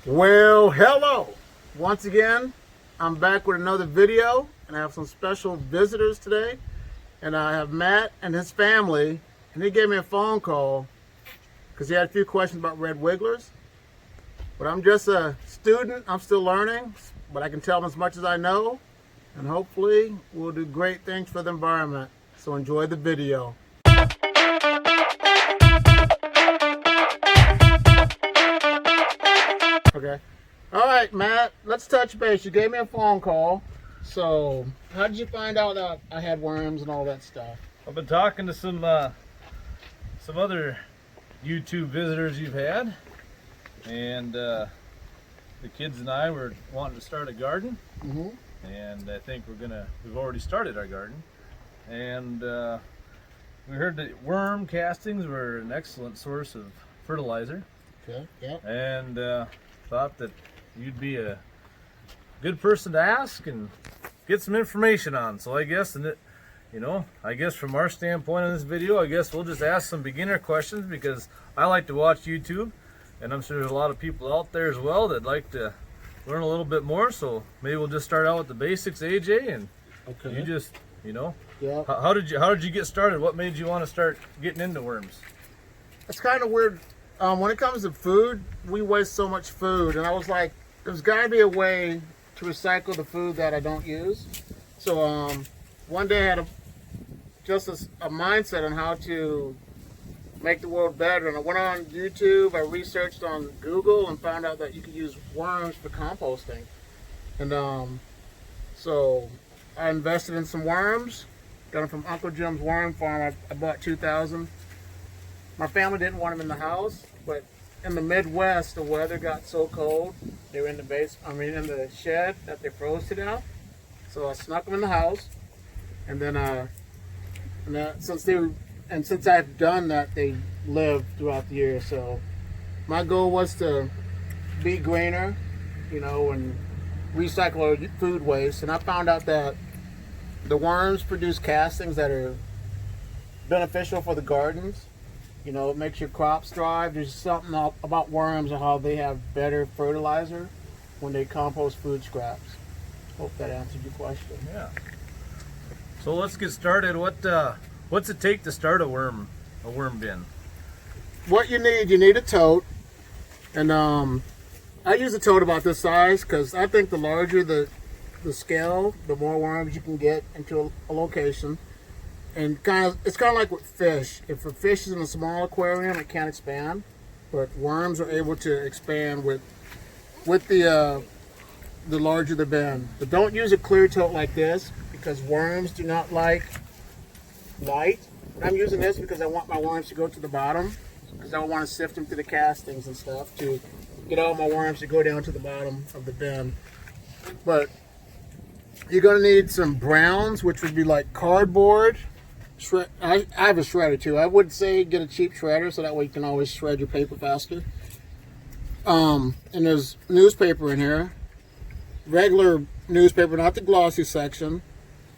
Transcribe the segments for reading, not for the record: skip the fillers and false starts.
Well, hello. Once again, I'm back with another video, and I have some special visitors today. And I have Matt and his family, and he gave me a phone call because he had a few questions about red wigglers. But I'm just a student, I'm still learning, but I can tell them as much as I know, and hopefully we'll do great things for the environment. So enjoy the video. Okay. All right, Matt, let's touch base. You gave me a phone call. So how did you find out that I had worms and all that stuff? I've been talking to some other YouTube visitors you've had, and the kids and I were wanting to start a garden. Mm-hmm. And I think we've already started our garden, and we heard that worm castings were an excellent source of fertilizer. Okay. Yep. And thought that you'd be a good person to ask and get some information on. So I guess, I guess from our standpoint in this video, I guess we'll just ask some beginner questions, because I like to watch YouTube, and I'm sure there's a lot of people out there as well that like to learn a little bit more. So maybe we'll just start out with the basics, AJ, and Okay. you just, Yeah. how did you get started? What made you want to start getting into worms? It's kind of weird. When it comes to food, we waste so much food, and I was like, there's got to be a way to recycle the food that I don't use. So one day I had a mindset on how to make the world better, and I went on YouTube, I researched on Google, and found out that you could use worms for composting. And so I invested in some worms, got them from Uncle Jim's worm farm. I bought 2,000. My family didn't want them in the house, but in the Midwest, the weather got so cold, they were in the shed, that they froze to death. So I snuck them in the house, and then since I've done that, they lived throughout the year. So my goal was to be greener, and recycle our food waste. And I found out that the worms produce castings that are beneficial for the gardens. It makes your crops thrive. There's something about worms and how they have better fertilizer when they compost food scraps. Hope that answered your question. Yeah. So let's get started. What's it take to start a worm bin? What you need a tote, and I use a tote about this size because I think the larger the scale, the more worms you can get into a location. And it's kind of like with fish. If a fish is in a small aquarium, it can't expand, but worms are able to expand with the larger the bin. But don't use a clear tote like this, because worms do not like light. And I'm using this because I want my worms to go to the bottom, because I want to sift them through the castings and stuff to get all my worms to go down to the bottom of the bin. But you're going to need some browns, which would be like cardboard. I have a shredder too. I would say get a cheap shredder, so that way you can always shred your paper faster. And there's newspaper in here, regular newspaper, not the glossy section.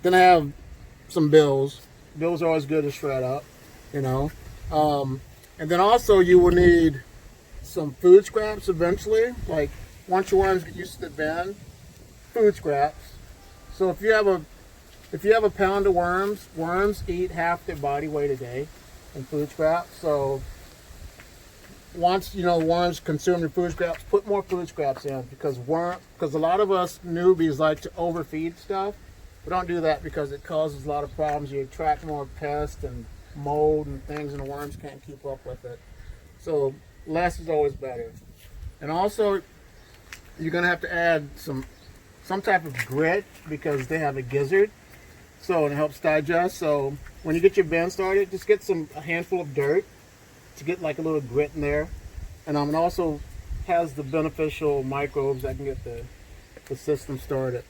Then I have some bills. Bills are always good to shred up, And then also you will need some food scraps eventually. Like once your worms get used to the bin, food scraps. So if you have a pound of worms eat half their body weight a day in food scraps. So once worms consume your food scraps, put more food scraps in, because a lot of us newbies like to overfeed stuff. But don't do that, because it causes a lot of problems. You attract more pests and mold and things, and the worms can't keep up with it. So less is always better. And also you're gonna have to add some type of grit, because they have a gizzard, so it helps digest. So when you get your bin started, just get a handful of dirt to get like a little grit in there, and it also has the beneficial microbes that can get the system started.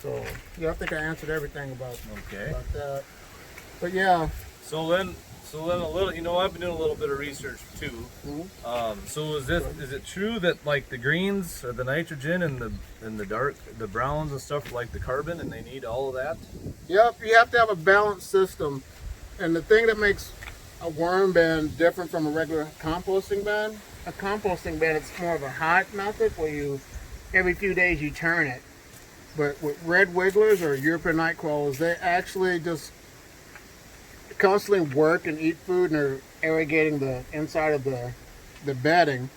So yeah, I think I answered everything about that. But yeah. So then a little, I've been doing a little bit of research too. Mm-hmm. So is it true that like the greens or the nitrogen and the browns and stuff, like the carbon, and they need all of that? Yep, you have to have a balanced system. And the thing that makes a worm bin different from a regular composting bin a composting bin, it's more of a hot method where you, every few days you turn it. But with red wigglers or European night crawlers, they actually just constantly work and eat food, and are irrigating the inside of the bedding,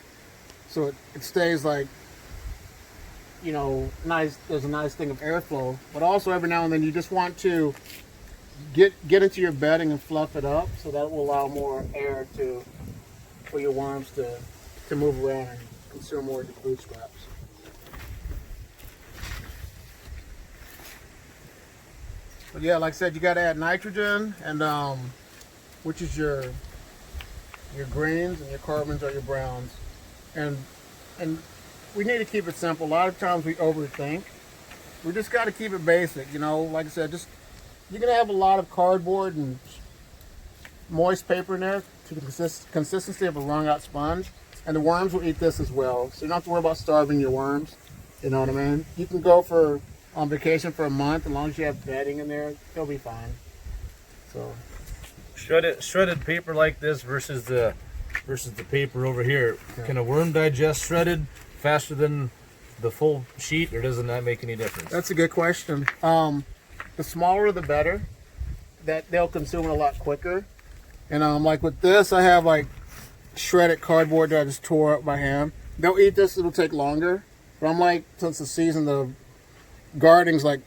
so it stays like, you know, nice. There's a nice thing of airflow, but also every now and then you just want to get into your bedding and fluff it up, so that will allow more air for your worms to move around and consume more of the food scraps. But yeah, like I said, you got to add nitrogen, and which is your greens, and your carbons are your browns, and we need to keep it simple. A lot of times we overthink. We just got to keep it basic, you know. Like I said, just you're gonna have a lot of cardboard and moist paper in there to the consistency of a wrung out sponge, and the worms will eat this as well. So you don't have to worry about starving your worms. You know what I mean? You can go on vacation for a month, as long as you have bedding in there, they'll be fine. So shredded paper like this versus the paper over here. Yeah. Can a worm digest shredded faster than the full sheet, or doesn't that make any difference? That's a good question. The smaller the better. That they'll consume it a lot quicker. And like with this, I have like shredded cardboard that I just tore up by hand. They'll eat this, it'll take longer. But I'm like, since the season of gardening's like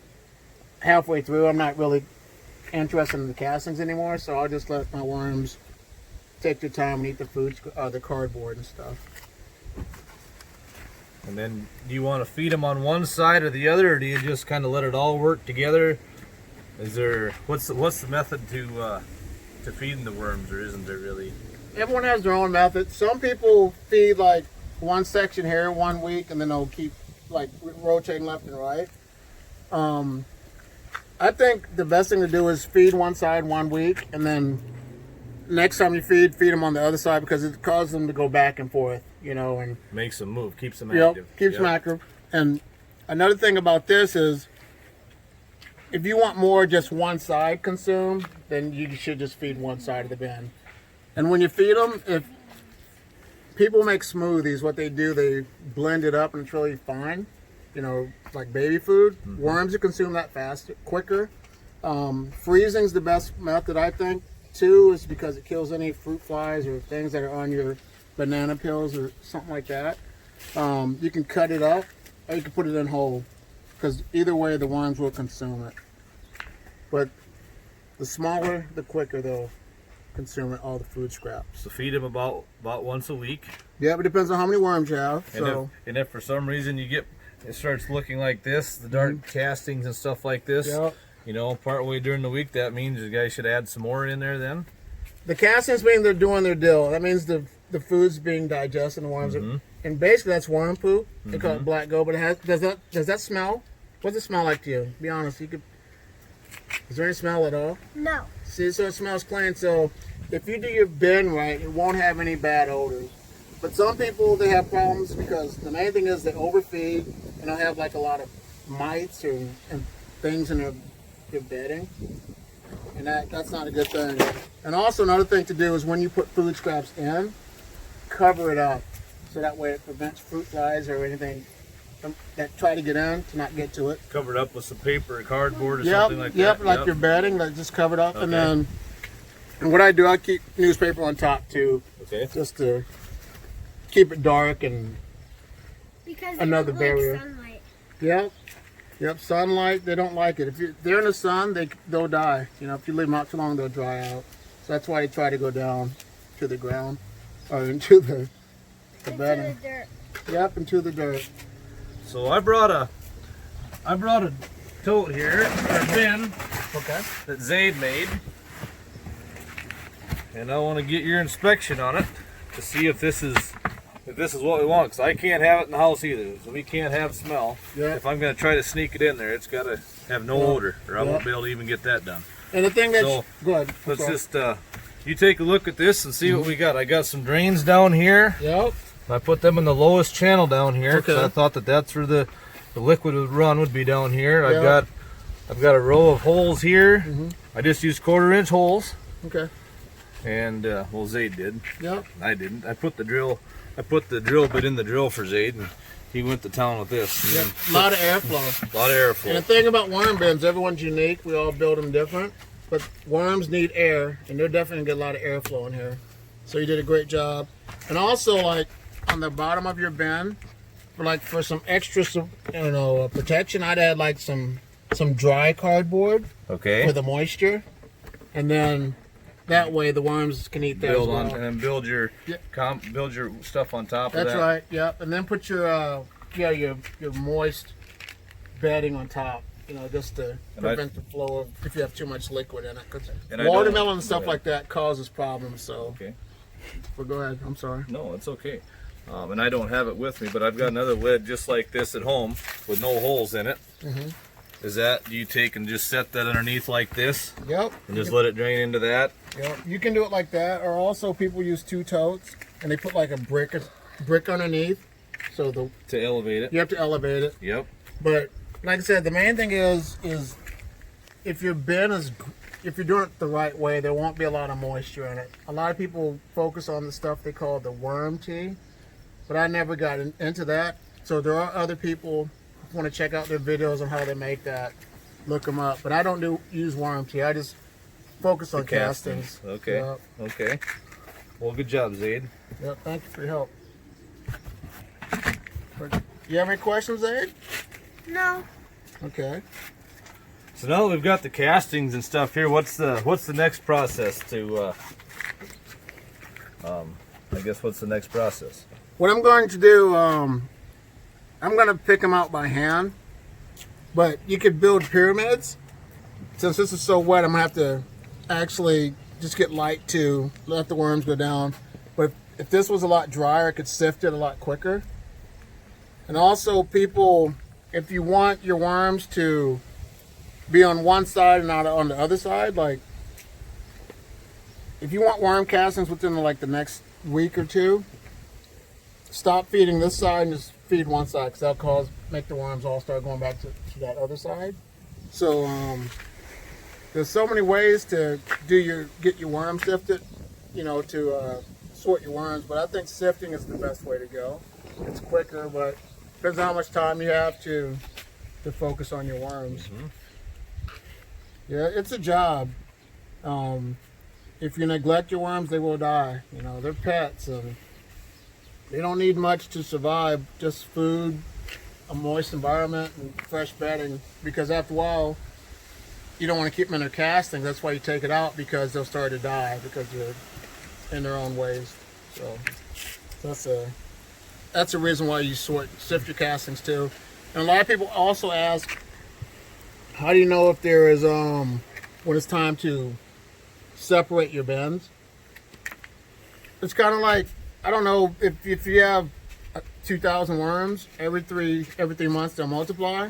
halfway through, I'm not really interested in the castings anymore, so I'll just let my worms take their time and eat the food, the cardboard and stuff. And then, do you want to feed them on one side or the other, or do you just kind of let it all work together? Is there what's the method to feeding the worms, or isn't there really? Everyone has their own method. Some people feed like one section here 1 week, and then they'll keep like rotating left and right. I think the best thing to do is feed one side 1 week, and then next time you feed them on the other side, because it causes them to go back and forth, you know, and makes them move, keeps them active. Keeps them active. And another thing about this is, if you want more just one side consumed, then you should just feed one side of the bin. And when you feed them, if people make smoothies, what they do, they blend it up and it's really fine. You know, like baby food. Mm-hmm. Worms, you consume that faster, quicker. Freezing's the best method, I think. Too, is because it kills any fruit flies or things that are on your banana peels or something like that. You can cut it up, or you can put it in whole, because either way the worms will consume it. But the smaller, the quicker they'll consume all the food scraps. So feed them about once a week. Yeah, but it depends on how many worms you have. And if for some reason it starts looking like this, the dark castings and stuff like this. Yep. You know, partway during the week, that means you guys should add some more in there then? The castings mean they're doing their deal. That means the food's being digested and the worms are, and basically that's worm poop. They call it black gold, but does that smell? What does it smell like to you? Be honest. Is there any smell at all? No. See, so it smells clean. So if you do your bin right, it won't have any bad odors. But some people, they have problems because the main thing is they overfeed, and they'll have like a lot of mites and things in their bedding, and that's not a good thing. And also another thing to do is when you put food scraps in, cover it up, so that way it prevents fruit flies or anything that try to get in to not get to it. Cover it up with some paper or cardboard or something like that. Yep, like your bedding, like just covered up. Okay. And what I do, I keep newspaper on top too, just to keep it dark and because another barrier. Like sunlight. Yep, sunlight, they don't like it. If they're in the sun, they'll die. You know, if you leave them out too long, they'll dry out. So that's why they try to go down to the ground, or into the bedding. Into the dirt. Yep, into the dirt. So I brought a tote here, or a bin, that Zaid made, and I want to get your inspection on it to see if this is what we want, because I can't have it in the house either. So we can't have smell. Yep. If I'm going to try to sneak it in there, it's got to have no odor, or I won't be able to even get that done. And the thing that's good. Let's just you take a look at this and see what we got. I got some drains down here. Yep. I put them in the lowest channel down here because I thought that's where the liquid would be down here. Yep. I've got a row of holes here. I just used 1/4-inch holes. Okay. And well, Zaid did. Yep. I didn't. I put the drill bit in the drill for Zaid, and he went to town with this. Yep. A lot of airflow. A lot of airflow. And the thing about worm bins, everyone's unique. We all build them different. But worms need air, and they're definitely going to get a lot of airflow in here. So you did a great job. And also, like, on the bottom of your bin, for some extra, protection, I'd add, like, some dry cardboard. Okay. For the moisture. And then that way the worms can eat that as well. And then build your stuff on top of that. That's right, yep. And then put your moist bedding on top. Just to prevent the flow of if you have too much liquid in it. Because watermelon and stuff like that causes problems. So, okay. Well, go ahead. I'm sorry. No, it's okay. And I don't have it with me, but I've got another lid just like this at home with no holes in it. Mm-hmm. Is that you take and just set that underneath like this? Yep. And just let it drain into that? Yep. You can do it like that, or also people use 2 totes and they put like a brick underneath, so to elevate it. You have to elevate it. Yep. But like I said, the main thing is if your bin if you're doing it the right way, there won't be a lot of moisture in it. A lot of people focus on the stuff they call the worm tea, but I never got into that. So there are other people who want to check out their videos on how they make that. Look them up. But I don't use worm tea. I just focus on castings. Okay. Yep. Okay. Well, good job, Zaid. Yep. Thank you for your help. You have any questions, Zaid? No. Okay. So now that we've got the castings and stuff here, what's the next process to I guess what's the next process? What I'm going to do, I'm going to pick them out by hand, but you could build pyramids. Since this is so wet, I'm going to have to actually just get light to let the worms go down. But if this was a lot drier, I could sift it a lot quicker. And also people, if you want your worms to be on one side and not on the other side, like if you want worm castings within the next week or two, stop feeding this side and just feed one side, because that'll make the worms all start going back to that other side. So there's so many ways to get your worms sifted, to sort your worms, but I think sifting is the best way to go. It's quicker, but depends on how much time you have to focus on your worms. Mm-hmm. Yeah, it's a job. If you neglect your worms, they will die. They're pets, and they don't need much to survive. Just food, a moist environment, and fresh bedding. Because after a while, you don't want to keep them in their castings. That's why you take it out, because they'll start to die because they're in their own waste. So that's a reason why you sift your castings too. And a lot of people also ask, how do you know if there is when it's time to separate your bins? It's kind of like, I don't know, if you have 2,000 worms, every three months they'll multiply.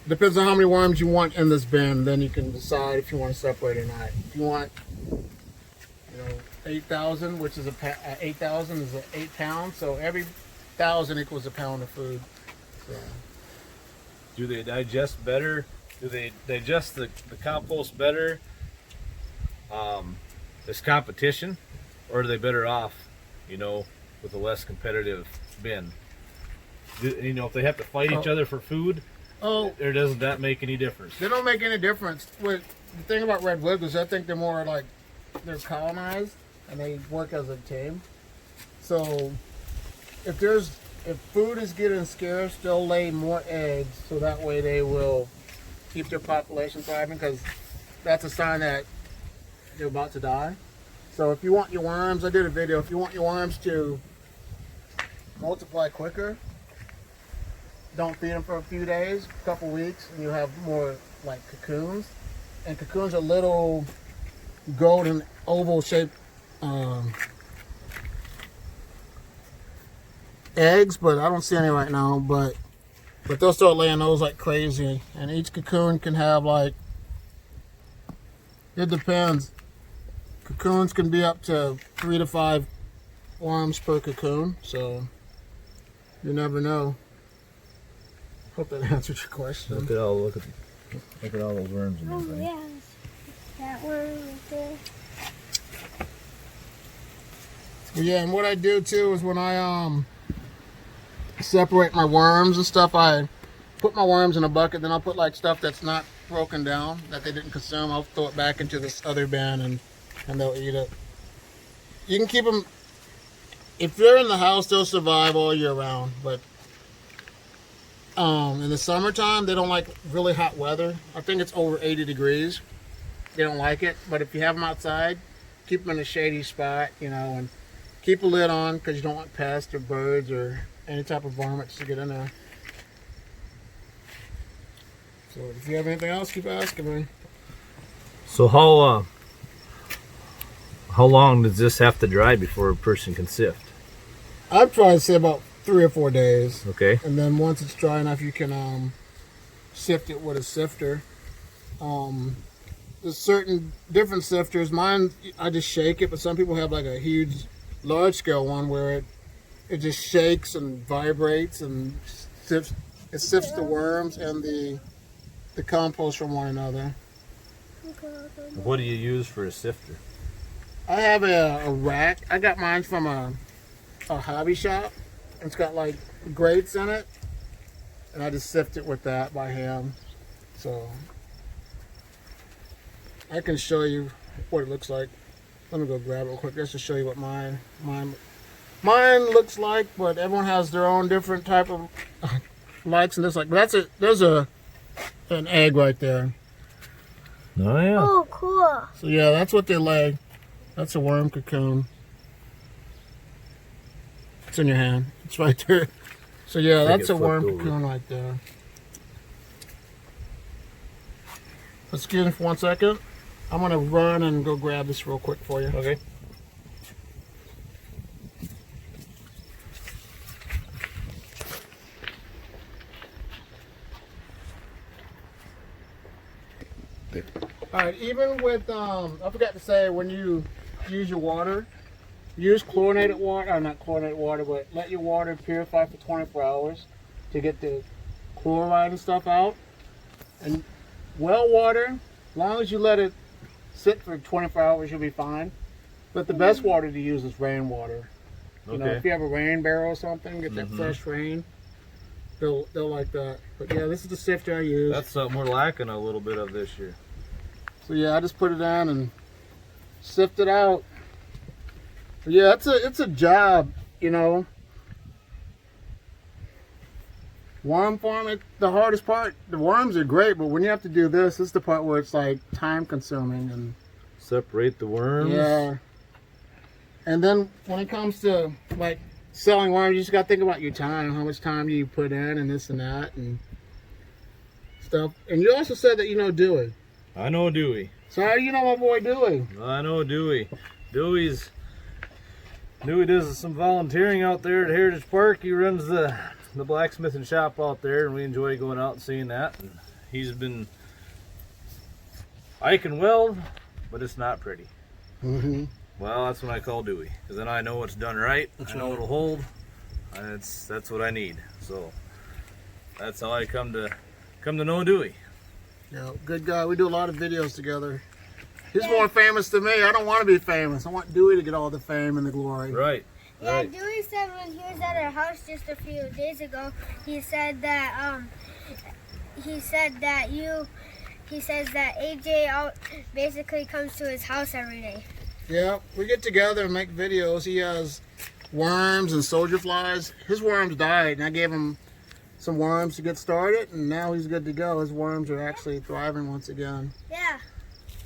Depends on how many worms you want in this bin, then you can decide if you want to separate or not. If you want 8,000, which is 8,000 is 8 pounds, so every 1,000 equals a pound of food. So. Do they digest better? Do they digest the compost better? There's competition, or are they better off, with a less competitive bin? If they have to fight each other for food, or doesn't that make any difference? They don't make any difference. The thing about red wigglers, I think they're more like, they're colonized and they work as a team. So if food is getting scarce, they'll lay more eggs, so that way they will keep their population thriving, because that's a sign that they're about to die. So if you want your worms, I did a video, if you want your worms to multiply quicker, don't feed them for a few days, a couple weeks, and you have more like cocoons. And cocoons are little golden oval shaped eggs, but I don't see any right now, but they'll start laying those like crazy. And each cocoon can have it depends. Cocoons can be up to 3 to 5 worms per cocoon, so you never know. Hope that answered your question. Look at all those worms in Oh there. yeah, that worm right there. Yeah, and what I do too is when I separate my worms and stuff, I put my worms in a bucket, then I'll put like stuff that's not broken down, that they didn't consume. I'll throw it back into this other bin and they'll eat it. You can keep them, if they're in the house, they'll survive all year round, but in the summertime, they don't like really hot weather. I think it's over 80 degrees. They don't like it, but if you have them outside, keep them in a shady spot, you know, and keep a lid on because you don't want pests or birds or any type of varmints to get in there. So if you have anything else, keep asking me. So how long does this have to dry before a person can sift? I'd probably say about 3 or 4 days. Okay. And then once it's dry enough, you can sift it with a sifter. There's certain different sifters. Mine, I just shake it, but some people have like a huge, large scale one where it just shakes and vibrates and sifts the worms and the compost from one another. What do you use for a sifter? I have a rack. I got mine from a hobby shop. It's got like grates in it, and I just sift it with that by hand. So I can show you what it looks like. Let me go grab it real quick just to show you what mine looks like. But everyone has their own different type of likes and dislikes. But there's an egg right there. Oh yeah. Oh, cool. So yeah, that's what they lay. That's a worm cocoon. It's in your hand. It's right there. So yeah, that's a worm cocoon right there. Excuse me for 1 second. I'm gonna run and go grab this real quick for you. Okay. All right, even with I forgot to say, when you use your water, use chlorinated water, or not chlorinated water, but let your water purify for 24 hours to get the chloride and stuff out. And well water, as long as you let it sit for 24 hours, you'll be fine. But the best water to use is rainwater. You know, if you have a rain barrel or something, get that fresh rain, they'll like that. But yeah, this is the sifter I use. That's something we're lacking a little bit of this year. So yeah, I just put it in and sift it out. But yeah, it's a job, you know. Worm farming, the hardest part, the worms are great, but when you have to do this is the part where it's like time consuming and separate the worms. Yeah. And then when it comes to like selling worms, you just gotta think about your time, how much time you put in and this and that and stuff. And you also said that you know Dewey. I know Dewey. So how do you know my boy Dewey? I know Dewey. Dewey does some volunteering out there at Heritage Park. He runs the blacksmithing shop out there, and we enjoy going out and seeing that. And he's been, I can weld, but it's not pretty. Well, that's when I call Dewey, because then I know it's done right. I know it'll hold. And that's what I need. So that's how I come to know Dewey. Yeah, good guy. We do a lot of videos together. He's more famous than me. I don't want to be famous. I want Dewey to get all the fame and the glory. Right. Yeah, right. Dewey said when he was at our house just a few days ago, he said that AJ basically comes to his house every day. Yeah, we get together and make videos. He has worms and soldier flies. His worms died, and I gave him some worms to get started, and now he's good to go. His worms are actually thriving once again. Yeah.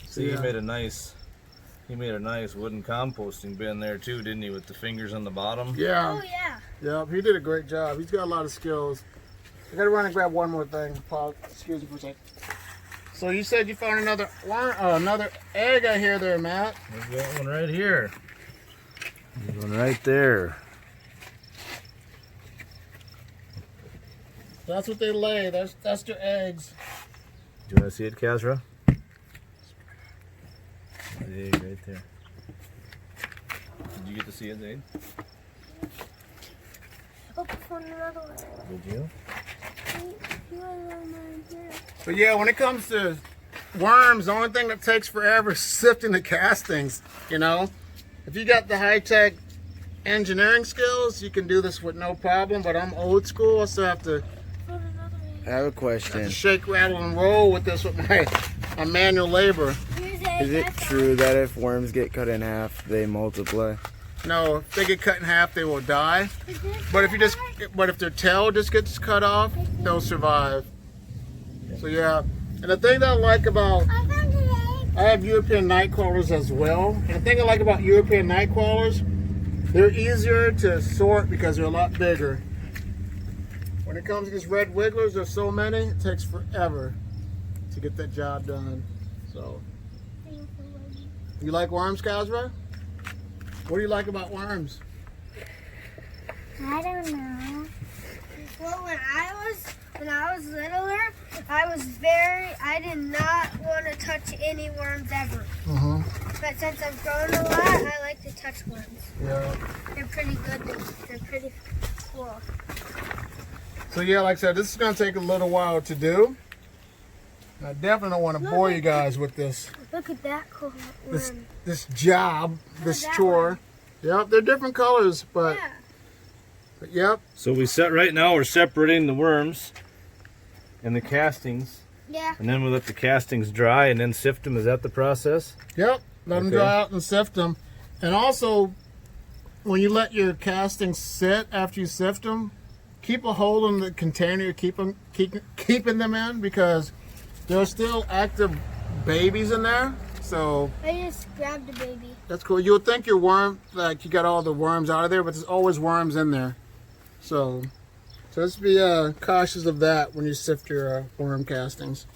See, he made a nice wooden composting bin there too, didn't he, with the fingers on the bottom? Yeah. Oh yeah. Yeah, he did a great job. He's got a lot of skills. I gotta run and grab one more thing, Paul. Excuse me for a second. So you said you found another egg out here there, Matt. There's got one right here. There's one right there. That's what they lay. That's their eggs. Do you want to see it, Kazra? The egg right there. Did you get to see it, Zane? Oh, found another one. Did you? But yeah, when it comes to worms, the only thing that takes forever is sifting the castings, you know? If you got the high-tech engineering skills, you can do this with no problem, but I'm old school. I still have to I have a question. shake, rattle, and roll with this with my manual labor. Is it true that if worms get cut in half, they multiply? No, if they get cut in half, they will die. But if their tail just gets cut off, they'll survive. So yeah, and the thing that I like about, I have European night crawlers as well. And the thing I like about European night crawlers, they're easier to sort because they're a lot bigger. When it comes to these red wigglers, there's so many, it takes forever to get that job done. So, you like worms, Kazra? What do you like about worms? I don't know. Well, when I was littler, I did not want to touch any worms ever. But since I've grown a lot, I like to touch worms. Yeah. They're pretty good. They're pretty cool. So yeah, like I said, this is going to take a little while to do. I definitely don't want to bore you guys with this Look at that cool worm. this job, this that chore. Yep, they're different colors, but, Yeah. but yep. So right now we're separating the worms and the castings, Yeah. and then we let the castings dry and then sift them. Is that the process? Yep, let them Okay. dry out and sift them. And also, when you let your castings sit after you sift them, keep a hold in the container you're keeping them in, because there are still active babies in there. So I just grabbed a baby. that's cool. You would think your worm, like you got all the worms out of there, but there's always worms in there. So just be cautious of that when you sift your worm castings.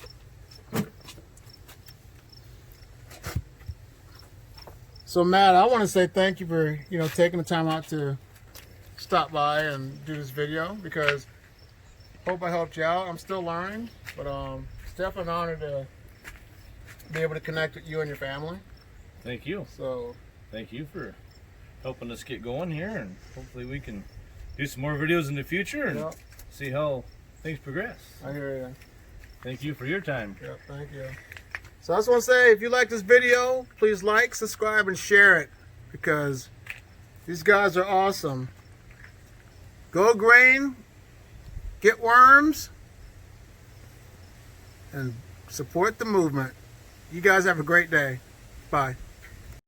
So Matt, I want to say thank you for taking the time out to stop by and do this video, because hope I helped you out. I'm still learning, but it's definitely an honor to be able to connect with you and your family. Thank you. So Thank you for helping us get going here, and hopefully we can do some more videos in the future and yeah, see how things progress. I hear you. Thank you for your time. Yeah, thank you. So I just want to say, if you like this video, please like, subscribe, and share it, because these guys are awesome. Go green, get worms, and support the movement. You guys have a great day. Bye.